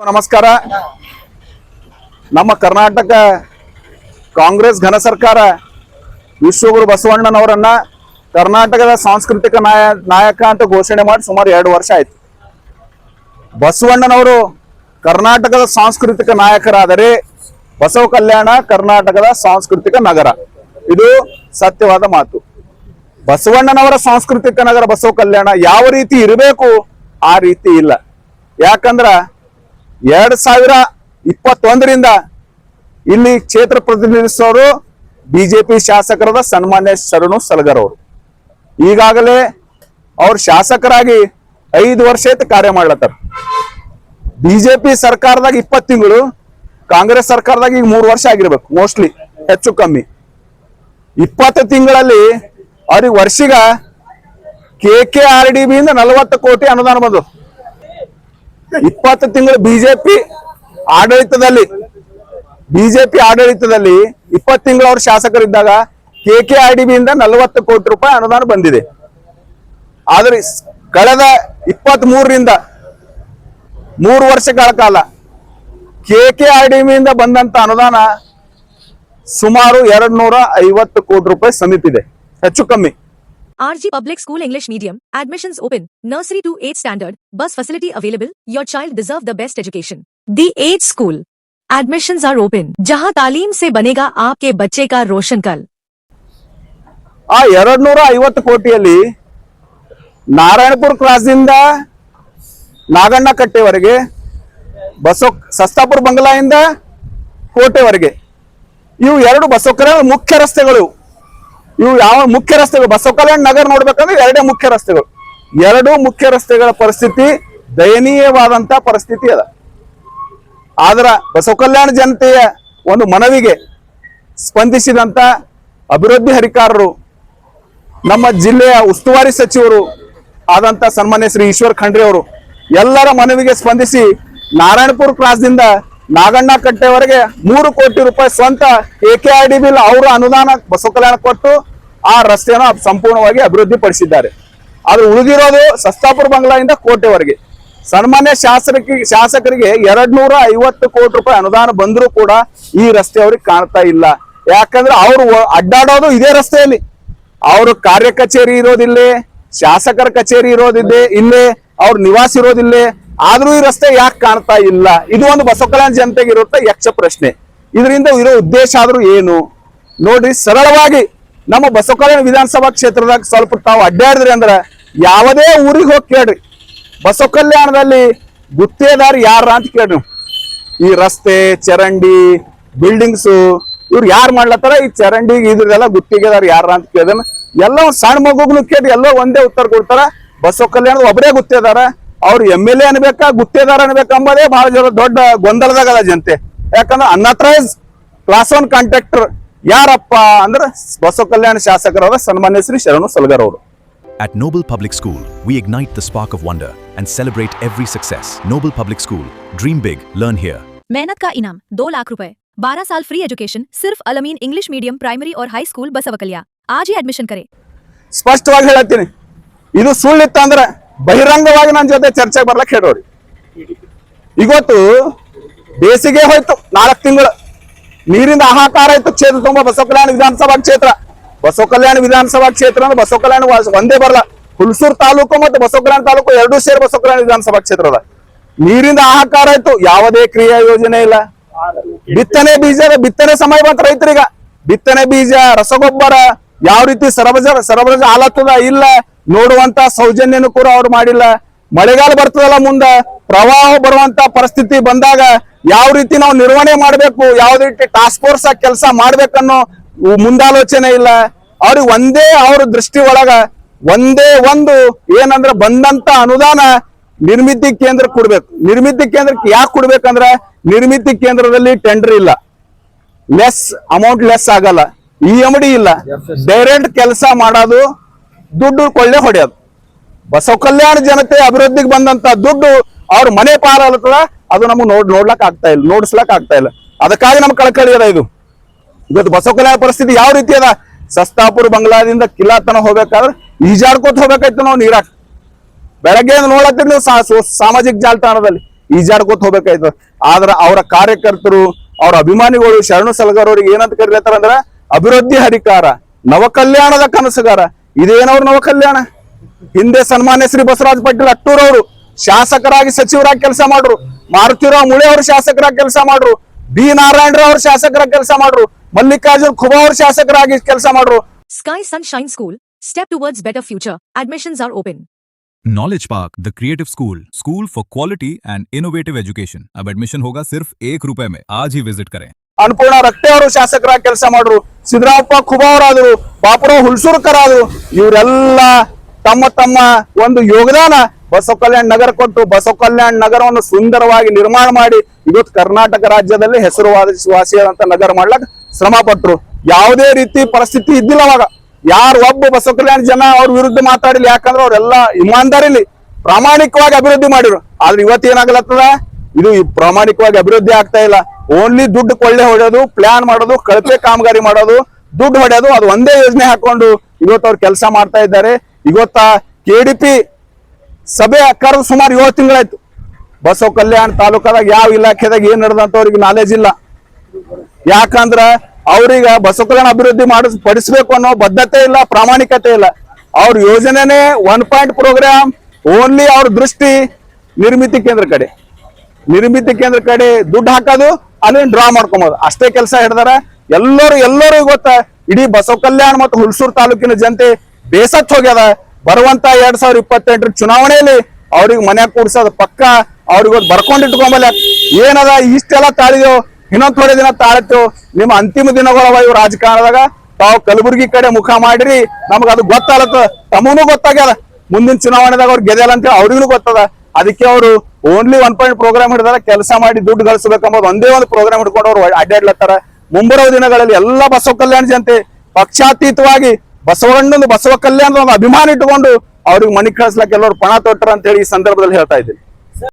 ನಮಸ್ಕಾರ. ನಮ್ಮ ಕರ್ನಾಟಕ ಕಾಂಗ್ರೆಸ್ ಘನ ಸರ್ಕಾರ ವಿಶ್ವಗುರು ಬಸವಣ್ಣನವರನ್ನ ಕರ್ನಾಟಕದ ಸಾಂಸ್ಕೃತಿಕ ನಾಯಕ ಅಂತ ಘೋಷಣೆ ಮಾಡಿ ಸುಮಾರು 2 ವರ್ಷ ಆಯ್ತು. ಬಸವಣ್ಣನವರು ಕರ್ನಾಟಕದ ಸಾಂಸ್ಕೃತಿಕ ನಾಯಕರಾದರೆ ಬಸವ ಕಲ್ಯಾಣ ಕರ್ನಾಟಕದ ಸಾಂಸ್ಕೃತಿಕ ನಗರ. ಇದು ಸತ್ಯವಾದ ಮಾತು. ಬಸವಣ್ಣನವರ ಸಾಂಸ್ಕೃತಿಕ ನಗರ ಬಸವ ಕಲ್ಯಾಣ ಯಾವ ರೀತಿ ಇರಬೇಕು ಆ ರೀತಿ ಇಲ್ಲ. ಯಾಕಂದ್ರ 2021ರಿಂದ ಇಲ್ಲಿ ಕ್ಷೇತ್ರ ಪ್ರತಿನಿಧಿಸೋರು ಬಿಜೆಪಿ ಶಾಸಕರಾದ ಸನ್ಮಾನ್ಯ ಶರಣು ಸಲಗರ್ ಅವರು. ಈಗಾಗಲೇ ಅವ್ರು ಶಾಸಕರಾಗಿ 5 ವರ್ಷ ಕಾರ್ಯ ಮಾಡ್ಲತ್ತಾರ. ಬಿಜೆಪಿ ಸರ್ಕಾರದಾಗ 20 ತಿಂಗಳು, ಕಾಂಗ್ರೆಸ್ ಸರ್ಕಾರದಾಗ ಈಗ 3 ವರ್ಷ ಆಗಿರ್ಬೇಕು, ಮೋಸ್ಟ್ಲಿ ಹೆಚ್ಚು ಕಮ್ಮಿ. 20 ತಿಂಗಳಲ್ಲಿ ಅವ್ರಿಗೆ ವರ್ಷಿಗ KKRDB ಇಂದ 40 ಕೋಟಿ ಅನುದಾನ ಬಂದು. 20 ತಿಂಗಳು ಬಿಜೆಪಿ ಆಡಳಿತದಲ್ಲಿ 20 ತಿಂಗಳು ಅವ್ರ ಶಾಸಕರಿದ್ದಾಗ KKRDB ಇಂದ 40 ಕೋಟಿ ರೂಪಾಯಿ ಅನುದಾನ ಬಂದಿದೆ. ಆದ್ರೆ ಕಳೆದ 23ರಿಂದ 3 ವರ್ಷಗಳ ಕಾಲ KKRDB ಇಂದ ಬಂದಂತ ಅನುದಾನ ಸುಮಾರು 250 ಕೋಟಿ ರೂಪಾಯಿ ಸಮೀಪಿದೆ, ಹೆಚ್ಚು ಕಮ್ಮಿ. RG Public School English Medium, admissions open, nursery to 8th standard, bus facility available, your child deserve the best education. The 8th school, admissions are open, जहां तालीम से बनेगा आपके बच्चे का रोशन कल. ಆ 250 ಕೋಟಿಯಲ್ಲಿ ನಾರಾಯಣಪುರ ಕ್ರಾಸ್ದಿಂದ ನಾಗಣ್ಣ ಕಟ್ಟೆವರೆಗೆ, ಸಸ್ತಾಪುರ ಬಂಗ್ಲಾಯಿಂದ ಕೋಟೆವರೆಗೆ, ಇವು 2 ಬಸವ ಕಲ್ಯಾಣ ಮುಖ್ಯ ರಸ್ತೆಗಳು. ಇವು ಯಾವ ಮುಖ್ಯ ರಸ್ತೆಗಳು? ಬಸವ ಕಲ್ಯಾಣ ನಗರ ನೋಡ್ಬೇಕಂದ್ರೆ 2 ಮುಖ್ಯ ರಸ್ತೆಗಳು. 2 ಮುಖ್ಯ ರಸ್ತೆಗಳ ಪರಿಸ್ಥಿತಿ ದಯನೀಯವಾದಂತ ಪರಿಸ್ಥಿತಿ ಅದ. ಆದ್ರ ಬಸವ ಕಲ್ಯಾಣ ಜನತೆಯ ಒಂದು ಮನವಿಗೆ ಸ್ಪಂದಿಸಿದಂತ ಅಭಿವೃದ್ಧಿ ಅಧಿಕಾರರು, ನಮ್ಮ ಜಿಲ್ಲೆಯ ಉಸ್ತುವಾರಿ ಸಚಿವರು ಆದಂತ ಸನ್ಮಾನ್ಯ ಶ್ರೀ ಈಶ್ವರ್ ಖಂಡ್ರೆ ಅವರು ಎಲ್ಲರ ಮನವಿಗೆ ಸ್ಪಂದಿಸಿ ನಾರಾಯಣಪುರ ಕ್ರಾಸ್ದಿಂದ ನಾಗಣ್ಣ ಕಟ್ಟೆವರೆಗೆ 3 ಕೋಟಿ ರೂಪಾಯಿ ಸ್ವಂತ KKRDB ಅವರು ಅನುದಾನ ಬಸವ ಕಲ್ಯಾಣ ಕೊಟ್ಟು ಆ ರಸ್ತೆಯನ್ನು ಸಂಪೂರ್ಣವಾಗಿ ಅಭಿವೃದ್ಧಿ ಪಡಿಸಿದ್ದಾರೆ. ಆದ್ರೆ ಉಳಿದಿರೋದು ಸಸ್ತಾಪುರ ಬಂಗ್ಲಾದಿಂದ ಕೋಟೆವರೆಗೆ. ಸನ್ಮಾನ್ಯ ಶಾಸಕರಿಗೆ 250 ಕೋಟಿ ರೂಪಾಯಿ ಅನುದಾನ ಬಂದರೂ ಕೂಡ ಈ ರಸ್ತೆ ಅವ್ರಿಗೆ ಕಾಣ್ತಾ ಇಲ್ಲ. ಯಾಕಂದ್ರೆ ಅವರು ಅಡ್ಡಾಡೋದು ಇದೇ ರಸ್ತೆಯಲ್ಲಿ. ಅವ್ರ ಕಾರ್ಯ ಕಚೇರಿ ಇರೋದಿಲ್ಲೇ, ಶಾಸಕರ ಕಚೇರಿ ಇರೋದಿದೆ ಇಲ್ಲೇ, ಅವ್ರ ನಿವಾಸ ಇರೋದಿಲ್ಲೇ. ಆದ್ರೂ ಈ ರಸ್ತೆ ಯಾಕೆ ಕಾಣ್ತಾ ಇಲ್ಲ? ಇದು ಒಂದು ಬಸವ ಕಲ್ಯಾಣ ಜನತೆಗೆ ಇರುತ್ತೆ ಯಕ್ಷ ಪ್ರಶ್ನೆ. ಇದರಿಂದ ಇರೋ ಉದ್ದೇಶ ಆದ್ರೂ ಏನು ನೋಡ್ರಿ. ಸರಳವಾಗಿ ನಮ್ಮ ಬಸವ ಕಲ್ಯಾಣ ವಿಧಾನಸಭಾ ಕ್ಷೇತ್ರದಾಗ ಸ್ವಲ್ಪ ತಾವು ಅಡ್ಡಾಡಿದ್ರಿ ಅಂದ್ರ ಯಾವುದೇ ಊರಿಗೆ ಹೋಗಿ ಕೇಳ್ರಿ, ಬಸವ ಕಲ್ಯಾಣದಲ್ಲಿ ಗುತ್ತೇದಾರ ಯಾರ ಅಂತ ಕೇಳ್ರಿ. ಈ ರಸ್ತೆ, ಚರಂಡಿ, ಬಿಲ್ಡಿಂಗ್ಸ್ ಇವ್ರು ಯಾರು ಮಾಡ್ಲತ್ತಾರ, ಈ ಚರಂಡಿ ಇದ್ರದೆಲ್ಲ ಗುತ್ತಿಗೆದಾರ ಯಾರ ಅಂತ ಕೇಳಿದ್ರೆ ಎಲ್ಲ ಸಣ್ಣ ಮಗುಗ್ನು ಕೇಳಿ ಎಲ್ಲೋ ಒಂದೇ ಉತ್ತರ ಕೊಡ್ತಾರ, ಬಸವ ಕಲ್ಯಾಣದ ಒಬ್ಬರೇ ಗುತ್ತೇದಾರ. ಅವ್ರು MLA ಅನ್ಬೇಕಾ ಗುತ್ತೇದಾರ ಅನ್ಬೇಕಂಬುದೇ ಬಹಳ ದೊಡ್ಡ ಗೊಂದಲದಾಗದ ಜನತೆ. ಯಾಕಂದ್ರೆ ಅನ್ಅಥರೈಸ್ ಕ್ಲಾಸ್ 1 ಕಾಂಟ್ರಾಕ್ಟರ್ ಯಾರಪ್ಪ ಅಂದ್ರೆ ಬಸವ ಕಲ್ಯಾಣ ಶಾಸಕರಾದ ಸನ್ಮಾನ್ಯ ಶ್ರೀ ಶರಣು ಸಲಗರ್ ಅವರು. At Noble Public School, we ignite the spark of wonder and celebrate every success. Noble Public School, dream big, learn here. मेहनत का इनाम 2 लाख रुपए, 12 साल फ्री एजुकेशन, सिर्फ अलमीन इंग्लिश मीडियम प्राइमरी और हाई स्कूल बसवकलिया. आज ही एडमिशन करें. ಸ್ಪಷ್ಟವಾಗಿ ಹೇಳ್ತೀನಿ, ಇದು ಸುಳ್ಳಿತ್ತು ಅಂದ್ರೆ ಬಹಿರಂಗವಾಗಿ ನನ್ನ ಜೊತೆ ಚರ್ಚೆಗೆ ಬರ್ಲಕ್ಕೆ ಹೇಳೋರಿ. ಇವತ್ತು ಬೇಸಿಗೆ ಹೋಯ್ತು, 4 ತಿಂಗಳು ನೀರಿನ ಹಾಹಾಕಾರ ಇತ್ತು ಕ್ಷೇತ್ರ ತುಂಬಾ. ಬಸವ ಕಲ್ಯಾಣ ವಿಧಾನಸಭಾ ಕ್ಷೇತ್ರ ಅಂದ್ರೆ ಬಸವ ಕಲ್ಯಾಣ ಒಂದೇ ಬರಲ್ಲ, ಹುಲ್ಸೂರು ತಾಲೂಕು ಮತ್ತು ಬಸವ ಕಲ್ಯಾಣ ತಾಲೂಕು 2 ಸೇರಿ ಬಸವ ಕಲ್ಯಾಣ ವಿಧಾನಸಭಾ ಕ್ಷೇತ್ರದ ನೀರಿಂದ ಹಾಹಾಕಾರ ಇತ್ತು. ಯಾವುದೇ ಕ್ರಿಯಾ ಯೋಜನೆ ಇಲ್ಲ. ಬಿತ್ತನೆ ಸಮಯ ಬಂತ ರೈತರಿಗ ಬಿತ್ತನೆ ಬೀಜ, ರಸಗೊಬ್ಬರ ಯಾವ ರೀತಿ ಸರಬರಾಜು ಆಲತ್ತದ ಇಲ್ಲ, ನೋಡುವಂತ ಸೌಜನ್ಯನು ಕೂಡ ಅವ್ರು ಮಾಡಿಲ್ಲ. ಮಳೆಗಾಲ ಬರ್ತದಲ್ಲ, ಮುಂದ ಪ್ರವಾಹ ಬರುವಂತ ಪರಿಸ್ಥಿತಿ ಬಂದಾಗ ಯಾವ ರೀತಿ ನಾವು ನಿರ್ವಹಣೆ ಮಾಡ್ಬೇಕು, ಯಾವ ರೀತಿ ಟಾಸ್ಕ್ ಫೋರ್ಸ್ ಆಗಿ ಕೆಲಸ ಮಾಡ್ಬೇಕನ್ನೋ ಮುಂದಾಲೋಚನೆ ಇಲ್ಲ ಅವ್ರಿಗೆ. ಅವ್ರ ದೃಷ್ಟಿ ಒಳಗ ಒಂದೇ ಒಂದು ಏನಂದ್ರೆ ಬಂದಂತ ಅನುದಾನ ನಿರ್ಮಿತಿ ಕೇಂದ್ರ ಕೊಡ್ಬೇಕು. ನಿರ್ಮಿತಿ ಕೇಂದ್ರಕ್ಕೆ ಯಾಕೆ ಕೊಡ್ಬೇಕಂದ್ರೆ ನಿರ್ಮಿತಿ ಕೇಂದ್ರದಲ್ಲಿ ಟೆಂಡರ್ ಇಲ್ಲ, ಅಮೌಂಟ್ ಲೆಸ್ ಆಗಲ್ಲ, EMD ಇಲ್ಲ, ಡೈರೆಕ್ಟ್ ಕೆಲಸ ಮಾಡೋದು, ದುಡ್ಡು ಕೊಳ್ಳೆ ಹೊಡೆಯೋದು. ಬಸವ ಕಲ್ಯಾಣ ಜನತೆ ಅಭಿವೃದ್ಧಿಗೆ ಬಂದಂತ ದುಡ್ಡು ಅವ್ರ ಮನೆ ಪಾಲಾಗ್ತದ, ಅದು ನಮಗೆ ನೋಡ್ಲಕ್ ಆಗ್ತಾ ಇಲ್ಲ, ನೋಡಿಸ್ಲಕ್ ಆಗ್ತಾ ಇಲ್ಲ. ಅದಕ್ಕಾಗಿ ನಮ್ಗೆ ಕಳಕಳಿ ಅದ. ಇವತ್ತು ಬಸವ ಕಲ್ಯಾಣ ಪರಿಸ್ಥಿತಿ ಯಾವ ರೀತಿ ಅದ? ಸಸ್ತಾಪುರ ಬಂಗ್ಲಾದಿಂದ ಕಿಲಾತನ ಹೋಗ್ಬೇಕಾದ್ರೆ ಈಜಾಡ್ಕೊತ ಹೋಗ್ಬೇಕಾಯ್ತು ನಾವು ನೀರಾಕ್. ಬೆಳಗ್ಗೆ ನೋಡತ್ತೀರಿ ನೀವು ಸಾಮಾಜಿಕ ಜಾಲತಾಣದಲ್ಲಿ ಈಜಾಡ್ಕೋತ ಹೋಗ್ಬೇಕಾಯ್ತು. ಆದ್ರ ಅವರ ಕಾರ್ಯಕರ್ತರು, ಅವ್ರ ಅಭಿಮಾನಿಗಳು ಶರಣು ಸಲಗರ್ ಅವ್ರಿಗೆ ಏನಂತ ಕರೀತಾರ ಅಂದ್ರ ಅಭಿವೃದ್ಧಿ ಹರಿಕಾರ, ನವಕಲ್ಯಾಣದ ಕನಸುಗಾರ. ಇದೇನವ್ರ ನವಕಲ್ಯಾಣ? ಹಿಂದೆ ಸನ್ಮಾನ್ಯ ಶ್ರೀ ಬಸವರಾಜ ಪಾಟೀಲ್ ಅಟ್ಟೂರ್ ಅವರು ಶಾಸಕರಾಗಿ ಸಚಿವರಾಗಿ ಕೆಲಸ ಮಾಡ್ರು, ಮಾರುತಿರಾವ್ ಮುಳೆ ಅವರು ಶಾಸಕರಾಗಿ ಕೆಲಸ ಮಾಡ್ರು, ಬಿ ನಾರಾಯಣರಾವ್ ಅವರು ಶಾಸಕರಾಗಿ ಕೆಲಸ ಮಾಡ್ರು, ಮಲ್ಲಿಕಾರ್ಜುನ್ ಖುಬಾ ಅವರು ಶಾಸಕರಾಗಿ ಕೆಲಸ ಮಾಡ್ರು. Sky Sunshine School, step towards better future. Admissions are open. Knowledge Park, the creative school for quality and innovative education. अब एडमिशन होगा सिर्फ ₹1 में. आज ही विजिट करें. ಅನ್ನಪೂರ್ಣ ರಕ್ತೆ ಅವರು ಶಾಸಕರಾಗಿ ಕೆಲಸ ಮಾಡ್ರು, ಸಿದ್ದರಾಮಪ್ಪ ಖುಬಾ ಅವರಾದ್ರು, ಬಾಪುರಾವ್ ಹುಲ್ಸೂರ್ಕರ್ ಆದ್ರು. ಇವರೆಲ್ಲ ತಮ್ಮ ತಮ್ಮ ಒಂದು ಯೋಗದಾನ ಬಸವ ಕಲ್ಯಾಣ ನಗರ ಕೊಟ್ಟು ಬಸವ ಕಲ್ಯಾಣ ನಗರವನ್ನು ಸುಂದರವಾಗಿ ನಿರ್ಮಾಣ ಮಾಡಿ ಇವತ್ತು ಕರ್ನಾಟಕ ರಾಜ್ಯದಲ್ಲಿ ಹೆಸರುವಾಸಿಯಾದಂತ ನಗರ ಮಾಡ್ಲಕ್ ಶ್ರಮ ಪಟ್ರು. ಯಾವುದೇ ರೀತಿ ಪರಿಸ್ಥಿತಿ ಇದ್ದಿಲ್ಲ ಅವಾಗ. ಯಾರು ಒಬ್ಬ ಬಸವ ಕಲ್ಯಾಣ ಜನ ಅವ್ರ ವಿರುದ್ಧ ಮಾತಾಡಿಲ್ಲ, ಯಾಕಂದ್ರೆ ಅವರೆಲ್ಲ ಇಮಾನ್ದಾರಿಲಿ ಪ್ರಾಮಾಣಿಕವಾಗಿ ಅಭಿವೃದ್ಧಿ ಮಾಡಿರು. ಆದ್ರೆ ಇವತ್ತು ಏನಾಗ್ಲತ್ತದ, ಇದು ಪ್ರಾಮಾಣಿಕವಾಗಿ ಅಭಿವೃದ್ಧಿ ಆಗ್ತಾ ಇಲ್ಲ. ಓನ್ಲಿ ದುಡ್ಡು ಕೊಳ್ಳೆ ಹೊಡೆಯೋದು, ಪ್ಲಾನ್ ಮಾಡೋದು, ಕಳಪೆ ಕಾಮಗಾರಿ ಮಾಡೋದು, ದುಡ್ಡು ಹೊಡೆಯೋದು, ಅದು ಒಂದೇ ಯೋಜನೆ ಹಾಕೊಂಡು ಇವತ್ತು ಅವ್ರು ಕೆಲಸ ಮಾಡ್ತಾ ಇದ್ದಾರೆ. ಇವತ್ತ KDP ಸಭೆ ಕರೆದು ಸುಮಾರು 7 ತಿಂಗಳಾಯ್ತು. ಬಸವ ಕಲ್ಯಾಣ ತಾಲೂಕದಾಗ ಯಾವ ಇಲಾಖೆದಾಗ ಏನ್ ನಡೆದಂತ ಅವ್ರಿಗೆ ನಾಲೆಜ್ ಇಲ್ಲ. ಯಾಕಂದ್ರ ಅವ್ರಿಗೆ ಬಸವ ಕಲ್ಯಾಣ ಅಭಿವೃದ್ಧಿ ಪಡಿಸ್ಬೇಕು ಅನ್ನೋ ಬದ್ಧತೆ ಇಲ್ಲ, ಪ್ರಾಮಾಣಿಕತೆ ಇಲ್ಲ. ಅವ್ರ ಯೋಜನೆನೇ 1 ಪಾಯಿಂಟ್ ಪ್ರೋಗ್ರಾಮ್. ಓನ್ಲಿ ಅವ್ರ ದೃಷ್ಟಿ ನಿರ್ಮಿತಿ ಕೇಂದ್ರ ಕಡೆ ದುಡ್ಡು ಹಾಕೋದು, ಅಲ್ಲಿ ಡ್ರಾ ಮಾಡ್ಕೊಬೋದು, ಅಷ್ಟೇ ಕೆಲಸ ಹಿಡ್ದಾರ. ಎಲ್ಲರೂ ಗೊತ್ತ ಇಡೀ ಬಸವ ಕಲ್ಯಾಣ ಮತ್ತು ಹುಲ್ಸೂರು ತಾಲೂಕಿನ ಜನತೆ ಬೇಸತ್ ಹೋಗ್ಯದ. ಬರುವಂತ 2028 ಚುನಾವಣೆಯಲ್ಲಿ ಅವ್ರಿಗೆ ಮನ್ಯಾಗ ಕೂಡ್ಸೋದು ಪಕ್ಕ. ಅವ್ರಿಗೆ ಬರ್ಕೊಂಡಿಟ್ಕೊಂಬಲ್ಲ ಏನದ ಇಷ್ಟೆಲ್ಲ ತಾಳಿದೆವು, ಇನ್ನೊಂದ್ ಥೋಡೆ ದಿನ ತಾಳತ್ತು. ನಿಮ್ಮ ಅಂತಿಮ ದಿನಗಳವ ಇವ್ ರಾಜಕಾರಣದಾಗ. ತಾವು ಕಲಬುರ್ಗಿ ಕಡೆ ಮುಖ ಮಾಡಿರಿ, ನಮ್ಗ ಅದು ಗೊತ್ತಾಗತ್ತ, ತಮಗೂ ಗೊತ್ತಾಗ್ಯದ. ಮುಂದಿನ ಚುನಾವಣೆದಾಗ ಅವ್ರು ಗೆದ್ದಲ್ಲ ಅಂತ ಹೇಳಿ ಅವ್ರಿಗೂ ಗೊತ್ತದ. ಅದಕ್ಕೆ ಅವರು ಓನ್ಲಿ 1 ಪಾಯಿಂಟ್ ಪ್ರೋಗ್ರಾಮ್ ಹಿಡಿದಾರ. ಕೆಲಸ ಮಾಡಿ ದುಡ್ಡು ಗಳಿಸಬೇಕಂಬೋದು ಒಂದೇ ಒಂದು ಪ್ರೋಗ್ರಾಮ್ ಹಿಡ್ಕೊಂಡು ಅವ್ರು ಅಡ್ಡಾಡ್ಲತ್ತಾರ. ಮುಂಬರುವ ದಿನಗಳಲ್ಲಿ ಎಲ್ಲ ಬಸವ ಕಲ್ಯಾಣ ಜನತೆ ಪಕ್ಷಾತೀತವಾಗಿ ಬಸವ ಕಲ್ಯಾಣದ ಒಂದು ಅಭಿಮಾನ ಇಟ್ಟುಕೊಂಡು ಅವ್ರಿಗೆ ಮನಿ ಕಳಿಸ್ಲಕ್ಕೆ ಎಲ್ಲರೂ ಪಣ ತೊಟ್ಟರ ಅಂತ ಹೇಳಿ ಈ ಸಂದರ್ಭದಲ್ಲಿ ಹೇಳ್ತಾ ಇದ್ದೀನಿ.